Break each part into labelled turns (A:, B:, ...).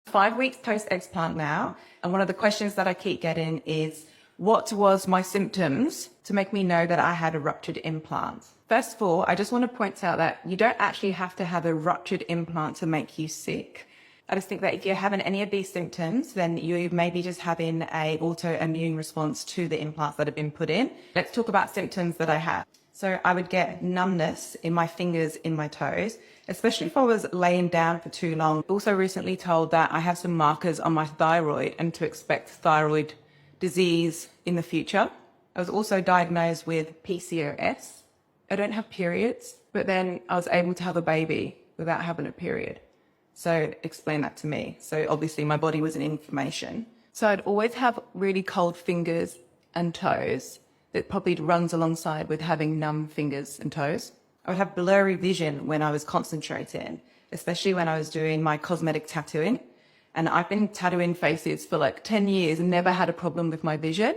A: 5 weeks post-explant now, and one of the questions that I keep getting is, what was my symptoms to make me know that I had a ruptured implant? First of all, I just want to point out that you don't actually have to have a ruptured implant to make you sick. I just think that if you're having any of these symptoms, then you may be just having an autoimmune response to the implants that have been put in. Let's talk about symptoms that I have. So I would get numbness in my fingers, in my toes, especially if I was laying down for too long. Also recently told that I have some markers on my thyroid and to expect thyroid disease in the future. I was also diagnosed with PCOS. I don't have periods, but then I was able to have a baby without having a period. So explain that to me. So obviously my body was in inflammation. So I'd always have really cold fingers and toes. That probably runs alongside with having numb fingers and toes. I would have blurry vision when I was concentrating, especially when I was doing my cosmetic tattooing. And I've been tattooing faces for like 10 years and never had a problem with my vision.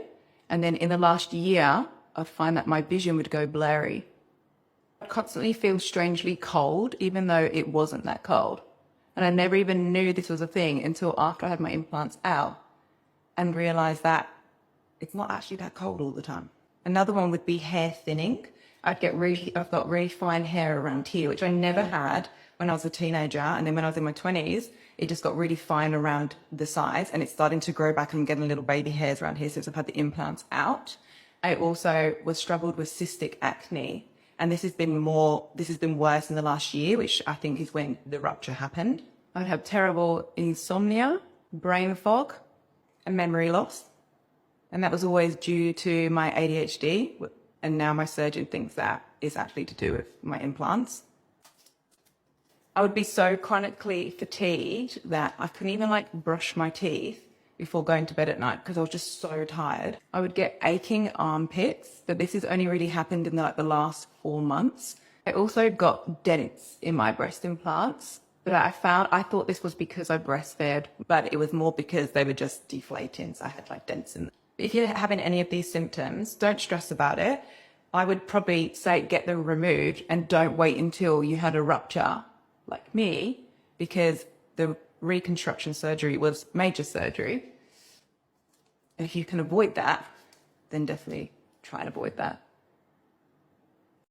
A: And then in the last year, I find that my vision would go blurry. I constantly feel strangely cold, even though it wasn't that cold. And I never even knew this was a thing until after I had my implants out and realized that it's not actually that cold all the time. Another one would be hair thinning. I've got really fine hair around here, which I never had when I was a teenager. And then when I was in my 20s, it just got really fine around the sides and it's starting to grow back and I'm getting little baby hairs around here since I've had the implants out. I also struggled with cystic acne. And this has been worse in the last year, which I think is when the rupture happened. I'd have terrible insomnia, brain fog, and memory loss. And that was always due to my ADHD. And now my surgeon thinks that is actually to do with my implants. I would be so chronically fatigued that I couldn't even brush my teeth before going to bed at night because I was just so tired. I would get aching armpits, but this has only really happened in the last 4 months. I also got dents in my breast implants, but I thought this was because I breastfed, but it was more because they were just deflating, so I had dents in them. If you're having any of these symptoms, don't stress about it. I would probably say get them removed and don't wait until you had a rupture like me, because the reconstruction surgery was major surgery. If you can avoid that, then definitely try and avoid that.